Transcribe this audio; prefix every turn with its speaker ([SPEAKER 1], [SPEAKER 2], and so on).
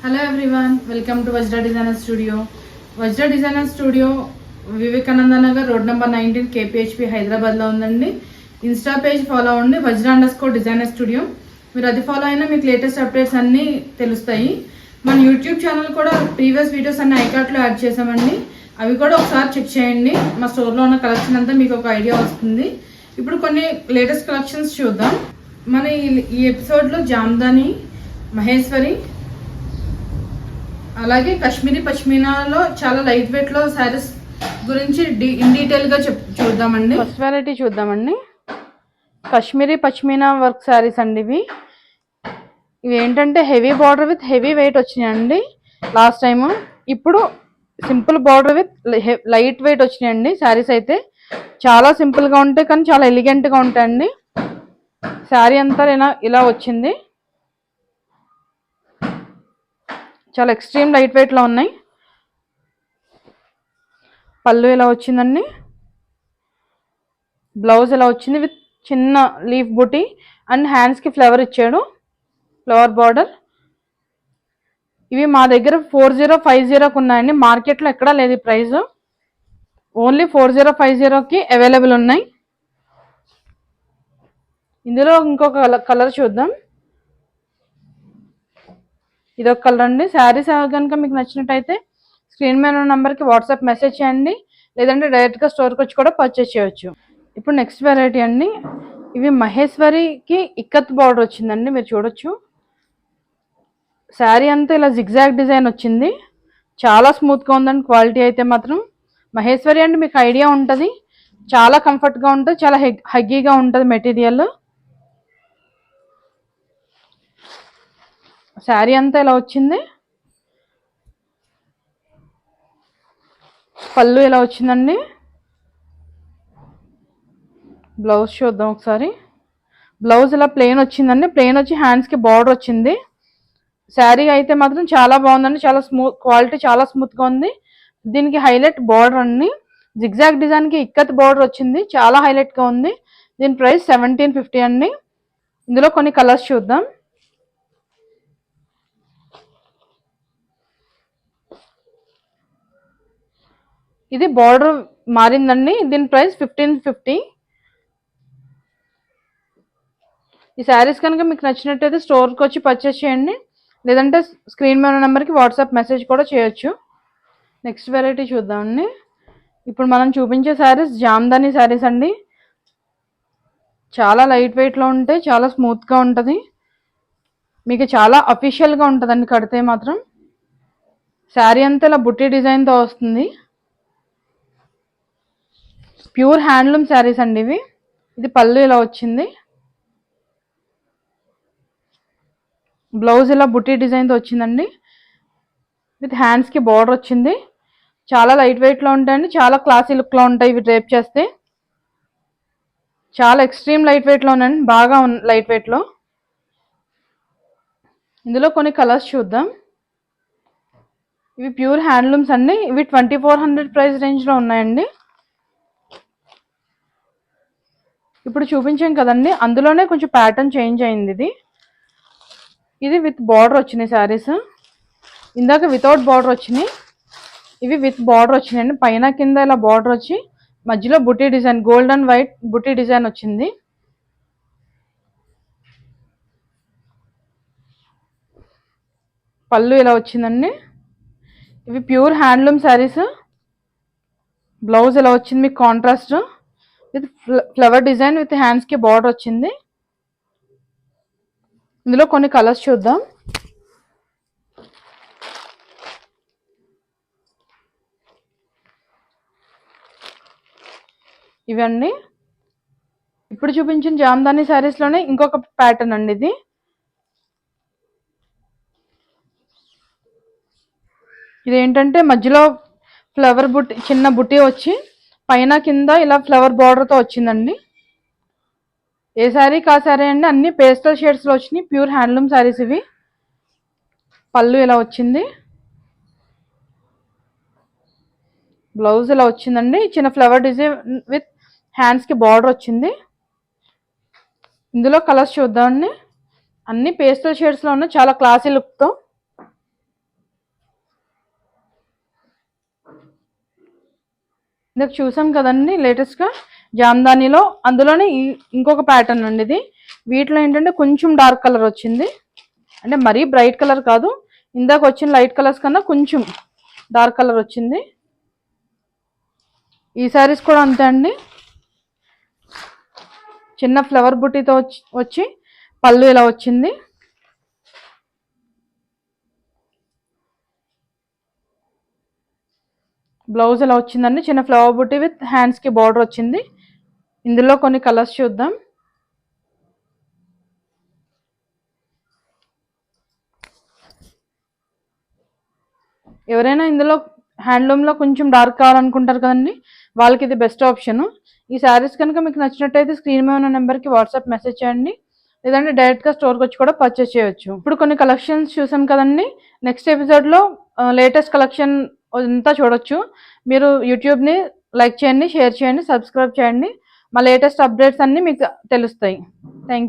[SPEAKER 1] Hello everyone, welcome to Vajra designer studio. Vajra designer studio Vivekananda Nagar road number 19 KPHB హైదరాబాద్లో ఉందండి. Insta page follow అవ్వండి, వజ్రా_డిజైనర్ studio. మీరు అది ఫాలో అయినా మీకు లేటెస్ట్ అప్డేట్స్ అన్నీ తెలుస్తాయి. మన యూట్యూబ్ ఛానల్ కూడా ప్రీవియస్ వీడియోస్ అన్ని ఐకార్ట్లో యాడ్ చేసామండి. అవి కూడా ఒకసారి చెక్ చేయండి. మా స్టోర్లో ఉన్న కలెక్షన్ అంతా మీకు ఒక ఐడియా వస్తుంది. ఇప్పుడు కొన్ని లేటెస్ట్ కలెక్షన్స్ చూద్దాం. మన ఈ ఎపిసోడ్లో జామ్దాని, మహేశ్వరి, అలాగే కాశ్మీరీ పష్మీనాలో చాలా లైట్ వెయిట్ లో శారీస్ గురించి ఇన్ డీటెయిల్ గా చూద్దామండి. ఫస్ట్ వెరైటీ చూద్దామండి. కాశ్మీరీ పష్మీనా వర్క్ శారీస్ అండి. ఇవి ఏంటంటే heavy border with heavy weight వచ్చినాయండి లాస్ట్ టైము. ఇప్పుడు simple border with light weight వచ్చినాయండి. శారీస్ అయితే చాలా సింపుల్ గా ఉంటాయి కానీ చాలా ఎలిగెంట్ గా ఉంటాయండి. శారీ అంతా ఇలా వచ్చింది. చాలా ఎక్స్ట్రీమ్ లైట్ వెయిట్ లో ఉన్నాయి. పళ్ళు ఇలా వచ్చిందండి. బ్లౌజ్ ఇలా వచ్చింది విత్ చిన్న లీఫ్ బుటీ అండ్ హ్యాండ్స్ కి ఫ్లవర్ ఇచ్చాడు, ఫ్లవర్ బార్డర్. ఇవి మా దగ్గర 4050కి ఉన్నాయండి. మార్కెట్లో ఎక్కడా లేదు ఈ ప్రైస్. ఓన్లీ 4050కి అవైలబుల్ ఉన్నాయి. ఇందులో ఇంకొక కలర్ చూద్దాం. ఇదొక కలర్ అండి. శారీస్ కనుక మీకు నచ్చినట్టయితే స్క్రీన్ మీద ఉన్న నెంబర్కి వాట్సాప్ మెసేజ్ చేయండి, లేదంటే డైరెక్ట్గా స్టోర్కి వచ్చి కూడా పర్చేస్ చేయొచ్చు. ఇప్పుడు నెక్స్ట్ వెరైటీ అండి. ఇవి మహేశ్వరికి ఇక్కత్ బార్డర్ వచ్చిందండి, మీరు చూడొచ్చు. శారీ అంతా ఇలా జిగ్జాగ్ డిజైన్ వచ్చింది. చాలా స్మూత్గా ఉందండి. క్వాలిటీ అయితే మాత్రం మహేశ్వరి అంటే మీకు ఐడియా ఉంటుంది. చాలా కంఫర్ట్గా ఉంటుంది, చాలా హగ్గీగా ఉంటుంది మెటీరియల్. శారీ అంతా ఇలా వచ్చింది. పళ్ళు ఇలా వచ్చిందండి. బ్లౌజ్ చూద్దాం ఒకసారి. బ్లౌజ్ ఇలా ప్లెయిన్ వచ్చిందండి. ప్లెయిన్ వచ్చి హ్యాండ్స్కి బార్డర్ వచ్చింది. శారీ అయితే మాత్రం చాలా బాగుందండి. చాలా క్వాలిటీ చాలా స్మూత్గా ఉంది. దీనికి హైలైట్ బార్డర్ అండి. జిగ్జాగ్ డిజైన్కి ఇక్కత్ బార్డర్ వచ్చింది, చాలా హైలైట్గా ఉంది. దీని ప్రైస్ 1750 అండి. ఇందులో కొన్ని కలర్స్ చూద్దాం. ఇది బార్డర్ మారిందండి. దీని ప్రైస్ 1550. ఈ శారీస్ కనుక మీకు నచ్చినట్టయితే స్టోర్కి వచ్చి పర్చేస్ చేయండి, లేదంటే స్క్రీన్ మీద నెంబర్కి వాట్సాప్ మెసేజ్ కూడా చేయొచ్చు. నెక్స్ట్ వెరైటీ చూద్దామండి. ఇప్పుడు మనం చూపించే శారీస్ జామ్దాని శారీస్ అండి. చాలా లైట్ వెయిట్లో ఉంటాయి, చాలా స్మూత్గా ఉంటుంది. మీకు చాలా అఫీషియల్గా ఉంటుందండి కడితే మాత్రం. శారీ అంతా ఇలా బుట్టి డిజైన్తో వస్తుంది. ప్యూర్ హ్యాండ్లూమ్ శారీస్ అండి ఇవి. ఇది పళ్ళు ఇలా వచ్చింది. బ్లౌజ్ ఇలా బుట్టి డిజైన్తో వచ్చిందండి, విత్ హ్యాండ్స్కి బార్డర్ వచ్చింది. చాలా లైట్ వెయిట్లో ఉంటాయండి, చాలా క్లాసీ లుక్లో ఉంటాయి ఇవి డ్రేప్ చేస్తే. చాలా ఎక్స్ట్రీమ్ లైట్ వెయిట్లో ఉన్నాయండి, బాగా లైట్ వెయిట్లో. ఇందులో కొన్ని కలర్స్ చూద్దాం. ఇవి ప్యూర్ హ్యాండ్లూమ్స్ అండి. ఇవి 2400 ప్రైస్ రేంజ్లో ఉన్నాయండి. ఇప్పుడు చూపించాం కదండి, అందులోనే కొంచెం ప్యాటర్న్ చేంజ్ అయింది. ఇది విత్ బార్డర్ వచ్చినాయి శారీస్. ఇందాక వితౌట్ బార్డర్ వచ్చినాయి, ఇవి విత్ బార్డర్ వచ్చినాయండి. పైన కింద ఇలా బార్డర్ వచ్చి మధ్యలో బుటీ design, gold and white buti design వచ్చింది. పళ్ళు ఇలా వచ్చిందండి. ఇవి ప్యూర్ హ్యాండ్లూమ్ శారీస్. బ్లౌజ్ ఇలా వచ్చింది మీకు contrast with flower design with హ్యాండ్స్కి బార్డర్ వచ్చింది. ఇందులో కొన్ని కలర్స్ చూద్దాం. ఇవండి ఇప్పుడు చూపించిన జామ్దాని శారీస్లోనే ఇంకొక ప్యాటర్న్ అండి ఇది. ఇదేంటంటే మధ్యలో ఫ్లవర్ బుట్టి, చిన్న బుట్టి వచ్చి పైన కింద ఇలా ఫ్లవర్ బార్డర్తో వచ్చిందండి. ఏ శారీ కా శారీ అండి, అన్ని పేస్టల్ షేడ్స్లో వచ్చినాయి. ప్యూర్ హ్యాండ్లూమ్ శారీస్ ఇవి. పళ్ళు ఇలా వచ్చింది. బ్లౌజ్ ఇలా వచ్చిందండి, చిన్న ఫ్లవర్ డిజైన్ విత్ హ్యాండ్స్కి బార్డర్ వచ్చింది. ఇందులో కలర్స్ చూద్దామండి. అన్ని పేస్టల్ షేడ్స్లో ఉన్నాయి, చాలా క్లాసీ లుక్తో. ఇందాక చూసాం కదండి లేటెస్ట్గా జామ్దానిలో, అందులోనే ఇంకొక ప్యాటర్న్ అండి ఇది. వీటిలో ఏంటంటే కొంచెం డార్క్ కలర్ వచ్చింది, అంటే మరీ బ్రైట్ కలర్ కాదు, ఇందాక వచ్చిన లైట్ కలర్స్ కన్నా కొంచెం డార్క్ కలర్ వచ్చింది. ఈ శారీస్ కూడా అంతే అండి, చిన్న ఫ్లవర్ బుట్టీతో వచ్చి పళ్ళు ఇలా వచ్చింది. బ్లౌజ్ ఇలా వచ్చిందండి, చిన్న ఫ్లవర్ బుట్టి విత్ హ్యాండ్స్కి బార్డర్ వచ్చింది. ఇందులో కొన్ని కలర్స్ చూద్దాం. ఎవరైనా ఇందులో హ్యాండ్లూమ్లో కొంచెం డార్క్ కావాలనుకుంటారు కదండి, వాళ్ళకి ఇది బెస్ట్ ఆప్షన్. ఈ శారీస్ కనుక మీకు నచ్చినట్టయితే స్క్రీన్ మీద ఉన్న నెంబర్కి వాట్సాప్ మెసేజ్ చేయండి, లేదంటే డైరెక్ట్గా స్టోర్కి వచ్చి కూడా పర్చేస్ చేయొచ్చు. ఇప్పుడు కొన్ని కలెక్షన్స్ చూసాం కదండి, నెక్స్ట్ ఎపిసోడ్లో లేటెస్ట్ కలెక్షన్ అంతా చూడొచ్చు. మీరు యూట్యూబ్ని లైక్ చేయండి, షేర్ చేయండి, సబ్స్క్రైబ్ చేయండి. మా లేటెస్ట్ అప్డేట్స్ అన్నీ మీకు తెలుస్తాయి.